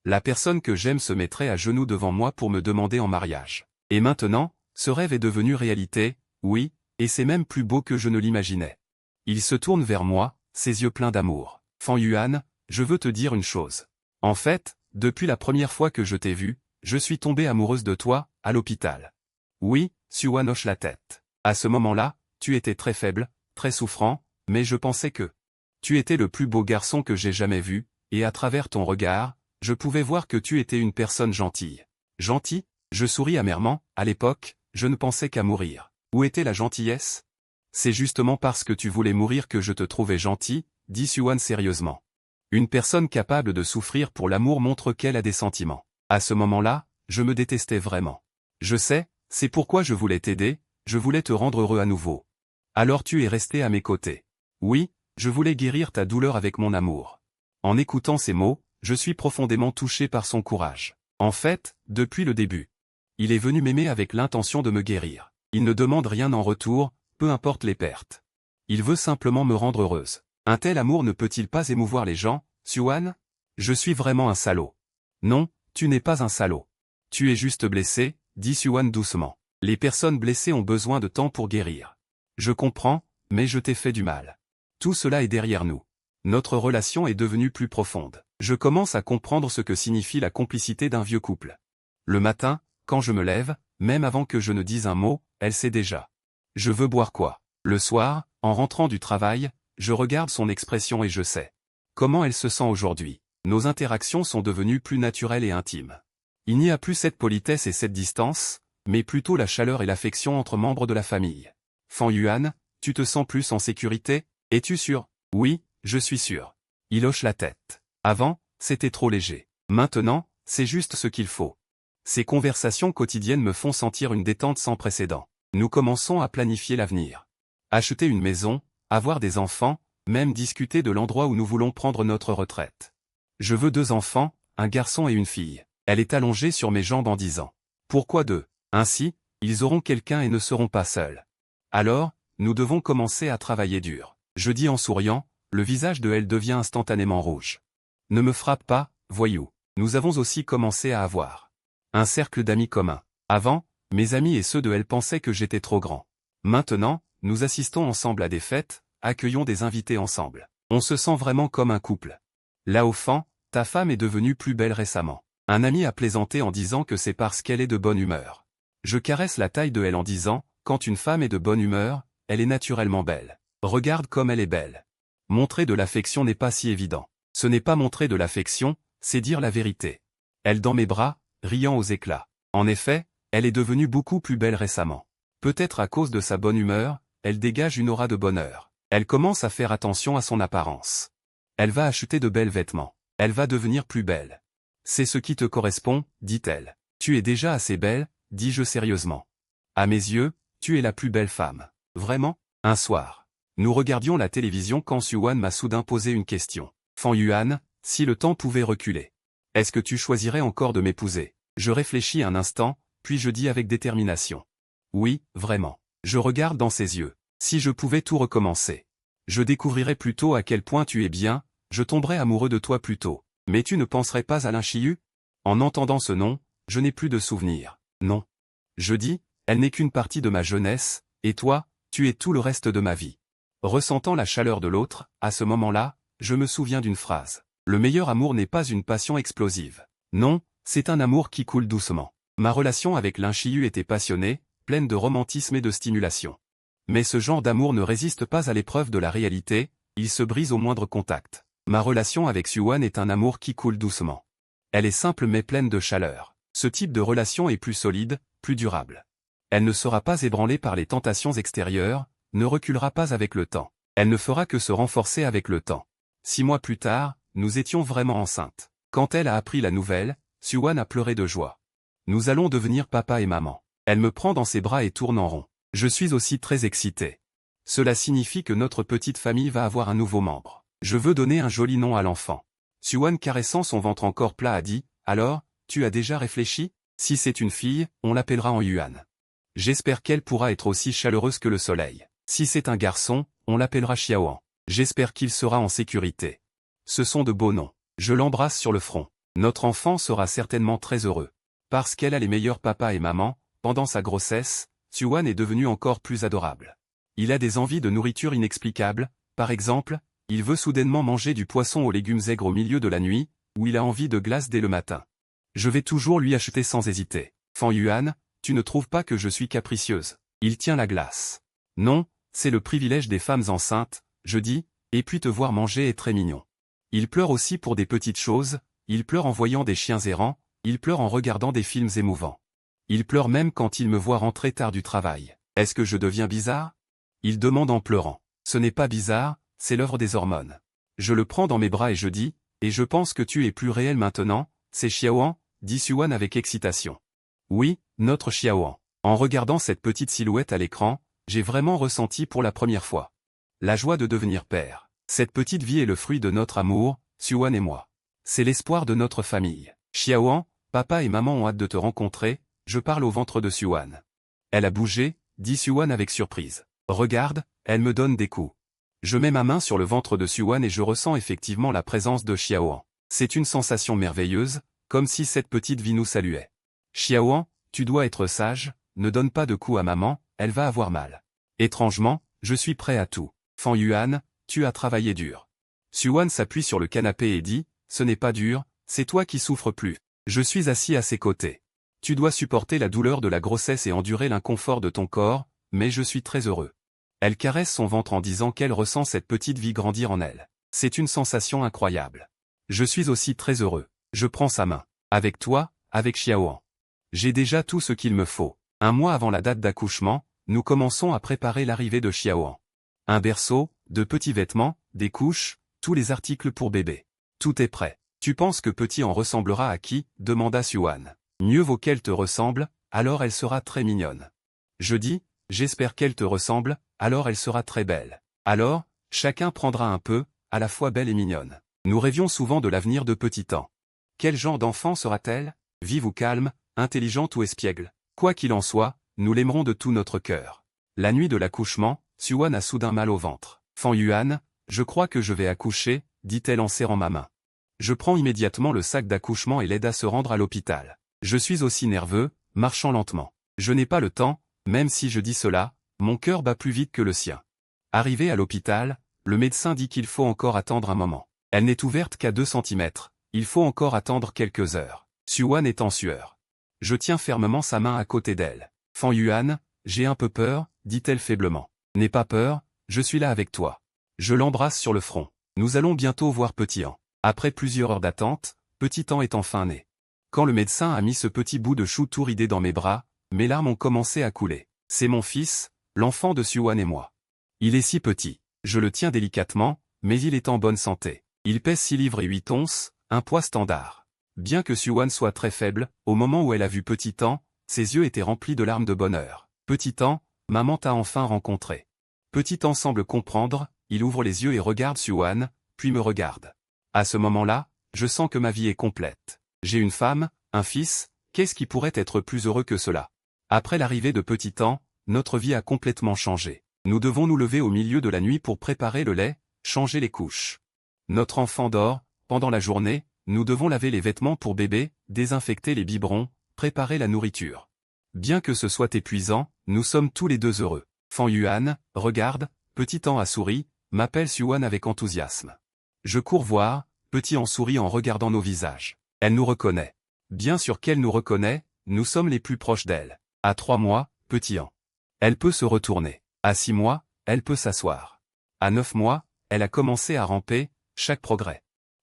La personne que j'aime se mettrait à genoux devant moi pour me demander en mariage. Et maintenant, ce rêve est devenu réalité, oui, et c'est même plus beau que je ne l'imaginais. Il se tourne vers moi, ses yeux pleins d'amour. Fan Yuan, je veux te dire une chose. En fait, depuis la première fois que je t'ai vu, je suis tombée amoureuse de toi, à l'hôpital. Oui, Yuan hoche la tête. À ce moment-là, tu étais très faible, très souffrant, mais je pensais que tu étais le plus beau garçon que j'ai jamais vu, et à travers ton regard, je pouvais voir que tu étais une personne gentille. Gentil? Je souris amèrement, à l'époque, je ne pensais qu'à mourir. Où était la gentillesse? C'est justement parce que tu voulais mourir que je te trouvais gentil, dit Yuan sérieusement. Une personne capable de souffrir pour l'amour montre qu'elle a des sentiments. À ce moment-là, je me détestais vraiment. Je sais, c'est pourquoi je voulais t'aider, je voulais te rendre heureux à nouveau. Alors tu es resté à mes côtés. Oui, je voulais guérir ta douleur avec mon amour. En écoutant ces mots, je suis profondément touché par son courage. En fait, depuis le début. Il est venu m'aimer avec l'intention de me guérir. Il ne demande rien en retour, peu importe les pertes. Il veut simplement me rendre heureuse. Un tel amour ne peut-il pas émouvoir les gens, Yuan? Je suis vraiment un salaud. Non, tu n'es pas un salaud. Tu es juste blessé, dit Yuan doucement. Les personnes blessées ont besoin de temps pour guérir. Je comprends, mais je t'ai fait du mal. Tout cela est derrière nous. Notre relation est devenue plus profonde. Je commence à comprendre ce que signifie la complicité d'un vieux couple. Le matin, quand je me lève, même avant que je ne dise un mot, elle sait déjà. Je veux boire quoi? Le soir, en rentrant du travail, je regarde son expression et je sais comment elle se sent aujourd'hui. Nos interactions sont devenues plus naturelles et intimes. Il n'y a plus cette politesse et cette distance, mais plutôt la chaleur et l'affection entre membres de la famille. Fan Yuan, tu te sens plus en sécurité? Es-tu sûr? Oui, je suis sûr. Il hoche la tête. Avant, c'était trop léger. Maintenant, c'est juste ce qu'il faut. Ces conversations quotidiennes me font sentir une détente sans précédent. Nous commençons à planifier l'avenir. Acheter une maison, avoir des enfants, même discuter de l'endroit où nous voulons prendre notre retraite. Je veux 2 enfants, un garçon et une fille. Elle est allongée sur mes jambes en disant. Pourquoi 2? Ainsi, ils auront quelqu'un et ne seront pas seuls. Alors, nous devons commencer à travailler dur. Je dis en souriant, le visage de elle devient instantanément rouge. Ne me frappe pas, voyou. Nous avons aussi commencé à avoir un cercle d'amis communs. Avant, mes amis et ceux de elle pensaient que j'étais trop grand. Maintenant, nous assistons ensemble à des fêtes, accueillons des invités ensemble. On se sent vraiment comme un couple. Là au fond, ta femme est devenue plus belle récemment. Un ami a plaisanté en disant que c'est parce qu'elle est de bonne humeur. Je caresse la taille de elle en disant, quand une femme est de bonne humeur, elle est naturellement belle. Regarde comme elle est belle. Montrer de l'affection n'est pas si évident. Ce n'est pas montrer de l'affection, c'est dire la vérité. Elle dans mes bras, riant aux éclats. En effet, elle est devenue beaucoup plus belle récemment. Peut-être à cause de sa bonne humeur, elle dégage une aura de bonheur. Elle commence à faire attention à son apparence. Elle va acheter de belles vêtements. Elle va devenir plus belle. C'est ce qui te correspond, dit-elle. Tu es déjà assez belle, dis-je sérieusement. À mes yeux, tu es la plus belle femme. Vraiment? Un soir. Nous regardions la télévision quand Suwan m'a soudain posé une question. Fan Yuan, si le temps pouvait reculer. Est-ce que tu choisirais encore de m'épouser? Je réfléchis un instant, puis je dis avec détermination. Oui, vraiment. Je regarde dans ses yeux. Si je pouvais tout recommencer. Je découvrirais plus tôt à quel point tu es bien, je tomberais amoureux de toi plus tôt. Mais tu ne penserais pas à Lin-Chiyu? En entendant ce nom, je n'ai plus de souvenirs. Non. Je dis, elle n'est qu'une partie de ma jeunesse, et toi, tu es tout le reste de ma vie. Ressentant la chaleur de l'autre, à ce moment-là, je me souviens d'une phrase. Le meilleur amour n'est pas une passion explosive. Non, c'est un amour qui coule doucement. Ma relation avec Lin-Chiyu était passionnée, pleine de romantisme et de stimulation. Mais ce genre d'amour ne résiste pas à l'épreuve de la réalité, il se brise au moindre contact. Ma relation avec Suwan est un amour qui coule doucement. Elle est simple mais pleine de chaleur. Ce type de relation est plus solide, plus durable. Elle ne sera pas ébranlée par les tentations extérieures, ne reculera pas avec le temps. Elle ne fera que se renforcer avec le temps. 6 mois plus tard, nous étions vraiment enceintes. Quand elle a appris la nouvelle, Suwan a pleuré de joie. Nous allons devenir papa et maman. Elle me prend dans ses bras et tourne en rond. Je suis aussi très excité. Cela signifie que notre petite famille va avoir un nouveau membre. Je veux donner un joli nom à l'enfant. Suwan caressant son ventre encore plat a dit, « Alors, tu as déjà réfléchi? Si c'est une fille, on l'appellera en Yuan. J'espère qu'elle pourra être aussi chaleureuse que le soleil. Si c'est un garçon, on l'appellera Xiaoan. J'espère qu'il sera en sécurité. Ce sont de beaux noms. Je l'embrasse sur le front. Notre enfant sera certainement très heureux. Parce qu'elle a les meilleurs papas et mamans, pendant sa grossesse, Suwan est devenu encore plus adorable. Il a des envies de nourriture inexplicables, par exemple, il veut soudainement manger du poisson aux légumes aigres au milieu de la nuit, ou il a envie de glace dès le matin. Je vais toujours lui acheter sans hésiter. Fan Yuan, tu ne trouves pas que je suis capricieuse? Il tient la glace. Non, c'est le privilège des femmes enceintes, je dis, et puis te voir manger est très mignon. Il pleure aussi pour des petites choses, il pleure en voyant des chiens errants, il pleure en regardant des films émouvants. Il pleure même quand il me voit rentrer tard du travail. Est-ce que je deviens bizarre? Il demande en pleurant. Ce n'est pas bizarre, c'est l'œuvre des hormones. Je le prends dans mes bras et je dis, et je pense que tu es plus réel maintenant, c'est Xiaoan, dit Suwan avec excitation. Oui, notre Xiaoan. En regardant cette petite silhouette à l'écran, j'ai vraiment ressenti pour la première fois la joie de devenir père. Cette petite vie est le fruit de notre amour, Suwan et moi. C'est l'espoir de notre famille. Xiaoan, papa et maman ont hâte de te rencontrer, je parle au ventre de Suwan. Elle a bougé, dit Suwan avec surprise. Regarde, elle me donne des coups. Je mets ma main sur le ventre de Suwan et je ressens effectivement la présence de Xiaoan. C'est une sensation merveilleuse, comme si cette petite vie nous saluait. Xiaoan, tu dois être sage, ne donne pas de coups à maman, elle va avoir mal. Étrangement, je suis prêt à tout. Fan Yuan, tu as travaillé dur. Suwan s'appuie sur le canapé et dit, ce n'est pas dur, c'est toi qui souffres plus. Je suis assis à ses côtés. Tu dois supporter la douleur de la grossesse et endurer l'inconfort de ton corps, mais je suis très heureux. Elle caresse son ventre en disant qu'elle ressent cette petite vie grandir en elle. C'est une sensation incroyable. Je suis aussi très heureux. Je prends sa main. Avec toi, avec Xiaoan. J'ai déjà tout ce qu'il me faut. Un mois avant la date d'accouchement, nous commençons à préparer l'arrivée de Xiaoan. Un berceau, de petits vêtements, des couches, tous les articles pour bébé. Tout est prêt. Tu penses que petit en ressemblera à qui? Demanda Suwan. Mieux vaut qu'elle te ressemble, alors elle sera très mignonne. Je dis, j'espère qu'elle te ressemble, alors elle sera très belle. Alors, chacun prendra un peu, à la fois belle et mignonne. Nous rêvions souvent de l'avenir de petit temps. Quel genre d'enfant sera-t-elle? Vive ou calme, intelligente ou espiègle? Quoi qu'il en soit, nous l'aimerons de tout notre cœur. La nuit de l'accouchement, Suwan a soudain mal au ventre. Fan Yuan, je crois que je vais accoucher, dit-elle en serrant ma main. Je prends immédiatement le sac d'accouchement et l'aide à se rendre à l'hôpital. Je suis aussi nerveux, marchant lentement. Je n'ai pas le temps, même si je dis cela, mon cœur bat plus vite que le sien. Arrivé à l'hôpital, le médecin dit qu'il faut encore attendre un moment. Elle n'est ouverte qu'à 2 centimètres. Il faut encore attendre quelques heures. Suwan est en sueur. Je tiens fermement sa main à côté d'elle. Fan Yuan, j'ai un peu peur, dit-elle faiblement. N'aie pas peur, je suis là avec toi. Je l'embrasse sur le front. Nous allons bientôt voir Petit An. Après plusieurs heures d'attente, Petit An est enfin né. Quand le médecin a mis ce petit bout de chou tout ridé dans mes bras, mes larmes ont commencé à couler. C'est mon fils, l'enfant de Suwan et moi. Il est si petit. Je le tiens délicatement, mais il est en bonne santé. Il pèse 6 livres et 8 onces, un poids standard. Bien que Suwan soit très faible, au moment où elle a vu Petit An, ses yeux étaient remplis de larmes de bonheur. Petit An, maman t'a enfin rencontré. Petit An semble comprendre, il ouvre les yeux et regarde Suwan, puis me regarde. À ce moment-là, je sens que ma vie est complète. J'ai une femme, un fils, qu'est-ce qui pourrait être plus heureux que cela? Après l'arrivée de Petit An, notre vie a complètement changé. Nous devons nous lever au milieu de la nuit pour préparer le lait, changer les couches. Notre enfant dort, pendant la journée, nous devons laver les vêtements pour bébé, désinfecter les biberons, préparer la nourriture. Bien que ce soit épuisant, nous sommes tous les deux heureux. Fan Yuan, regarde, Petit An a souri, m'appelle Suwan avec enthousiasme. Je cours voir, Petit An sourit en regardant nos visages. Elle nous reconnaît. Bien sûr qu'elle nous reconnaît, nous sommes les plus proches d'elle. À 3 mois, Petit An. Elle peut se retourner. À 6 mois, elle peut s'asseoir. À 9 mois, elle a commencé à ramper, chaque progrès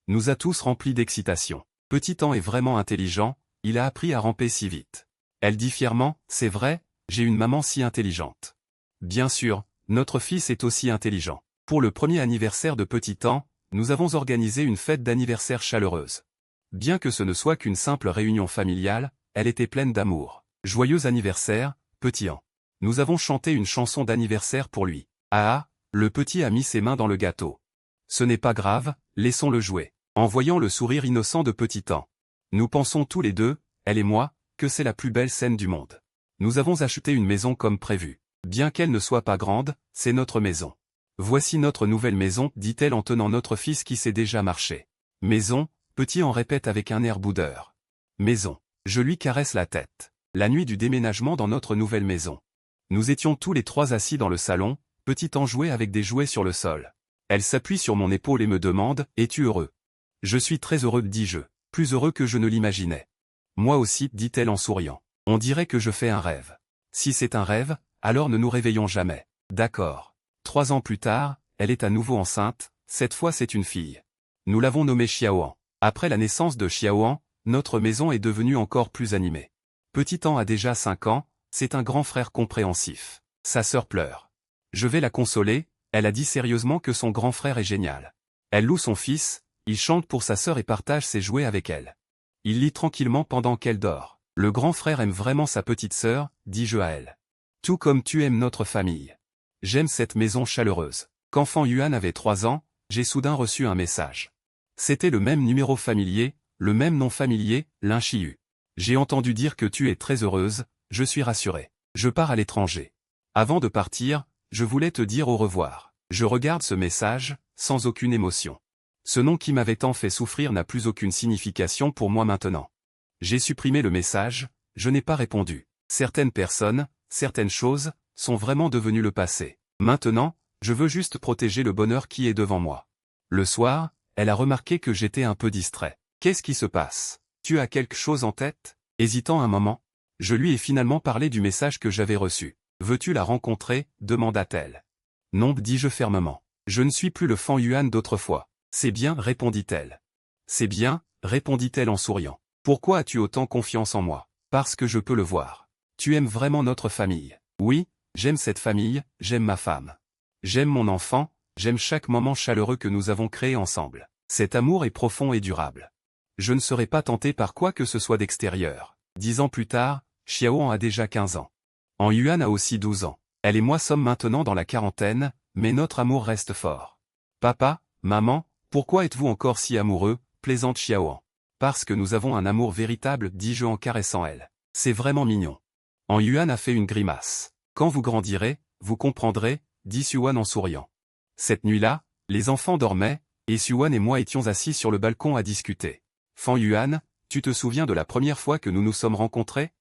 nous a tous remplis d'excitation. Petit An est vraiment intelligent, il a appris à ramper si vite. Elle dit fièrement, c'est vrai, j'ai une maman si intelligente. Bien sûr, notre fils est aussi intelligent. Pour le premier anniversaire de Petit An, nous avons organisé une fête d'anniversaire chaleureuse. Bien que ce ne soit qu'une simple réunion familiale, elle était pleine d'amour. Joyeux anniversaire, Petit An. Nous avons chanté une chanson d'anniversaire pour lui. Ah, le petit a mis ses mains dans le gâteau. Ce n'est pas grave, laissons-le jouer. En voyant le sourire innocent de Petit An, nous pensons tous les deux, elle et moi, que c'est la plus belle scène du monde. Nous avons acheté une maison comme prévu. Bien qu'elle ne soit pas grande, c'est notre maison. Voici notre nouvelle maison, dit-elle en tenant notre fils qui sait déjà marcher. Maison, Petit An répète avec un air boudeur. Maison. Je lui caresse la tête. La nuit du déménagement dans notre nouvelle maison. Nous étions tous les trois assis dans le salon, Petit An jouait avec des jouets sur le sol. Elle s'appuie sur mon épaule et me demande, es-tu heureux? Je suis très heureux, dis-je, plus heureux que je ne l'imaginais. Moi aussi, dit-elle en souriant. On dirait que je fais un rêve. Si c'est un rêve, alors ne nous réveillons jamais. D'accord. 3 ans plus tard, elle est à nouveau enceinte, cette fois c'est une fille. Nous l'avons nommée Xiaoan. Après la naissance de Xiaoan, notre maison est devenue encore plus animée. Petit An a déjà 5 ans, c'est un grand frère compréhensif. Sa sœur pleure. Je vais la consoler, elle a dit sérieusement que son grand frère est génial. Elle loue son fils, il chante pour sa sœur et partage ses jouets avec elle. Il lit tranquillement pendant qu'elle dort. Le grand frère aime vraiment sa petite sœur, dis-je à elle. Tout comme tu aimes notre famille. J'aime cette maison chaleureuse. Quand Fan Yuan avait 3 ans, j'ai soudain reçu un message. C'était le même numéro familier, le même nom familier, Lin Chiu. J'ai entendu dire que tu es très heureuse, je suis rassuré. Je pars à l'étranger. Avant de partir, je voulais te dire au revoir. Je regarde ce message, sans aucune émotion. Ce nom qui m'avait tant fait souffrir n'a plus aucune signification pour moi maintenant. J'ai supprimé le message, je n'ai pas répondu. Certaines personnes, certaines choses, sont vraiment devenues le passé. Maintenant, je veux juste protéger le bonheur qui est devant moi. Le soir, elle a remarqué que j'étais un peu distrait. Qu'est-ce qui se passe? Tu as quelque chose en tête? Hésitant un moment, je lui ai finalement parlé du message que j'avais reçu. Veux-tu la rencontrer? Demanda-t-elle. Non, dis-je fermement. Je ne suis plus le Fan Yuan d'autrefois. C'est bien, répondit-elle. C'est bien, répondit-elle en souriant. Pourquoi as-tu autant confiance en moi? Parce que je peux le voir. Tu aimes vraiment notre famille. Oui, j'aime cette famille, j'aime ma femme. J'aime mon enfant, j'aime chaque moment chaleureux que nous avons créé ensemble. Cet amour est profond et durable. Je ne serai pas tenté par quoi que ce soit d'extérieur. 10 ans plus tard, Xiaoan a déjà 15 ans. Fan Yuan a aussi 12 ans. Elle et moi sommes maintenant dans la quarantaine, mais notre amour reste fort. Papa, maman, pourquoi êtes-vous encore si amoureux? Plaisante Xiaoan. Parce que nous avons un amour véritable, dis-je en caressant elle. C'est vraiment mignon. Fan Yuan a fait une grimace. Quand vous grandirez, vous comprendrez, dit Suwan en souriant. Cette nuit-là, les enfants dormaient, et Suwan et moi étions assis sur le balcon à discuter. Fan Yuan, tu te souviens de la première fois que nous nous sommes rencontrés?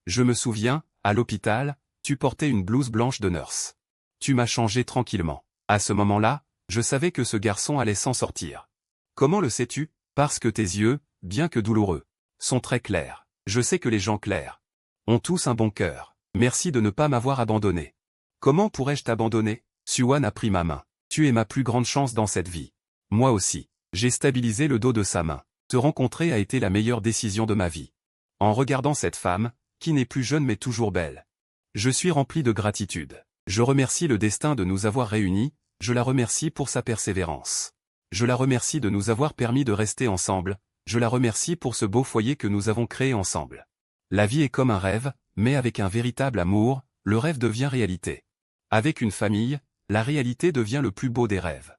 Je me souviens, à l'hôpital, tu portais une blouse blanche de nurse. Tu m'as changé tranquillement. À ce moment-là, Je savais que ce garçon allait s'en sortir. Comment le sais-tu? Parce que tes yeux, bien que douloureux, sont très clairs. Je sais que les gens clairs ont tous un bon cœur. Merci de ne pas m'avoir abandonné. Comment pourrais-je t'abandonner? Suan a pris ma main. Tu es ma plus grande chance dans cette vie. Moi aussi. J'ai stabilisé le dos de sa main. Te rencontrer a été la meilleure décision de ma vie. En regardant cette femme, qui n'est plus jeune mais toujours belle, je suis rempli de gratitude. Je remercie le destin de nous avoir réunis, je la remercie pour sa persévérance. Je la remercie de nous avoir permis de rester ensemble, je la remercie pour ce beau foyer que nous avons créé ensemble. La vie est comme un rêve, mais avec un véritable amour, le rêve devient réalité. Avec une famille, la réalité devient le plus beau des rêves.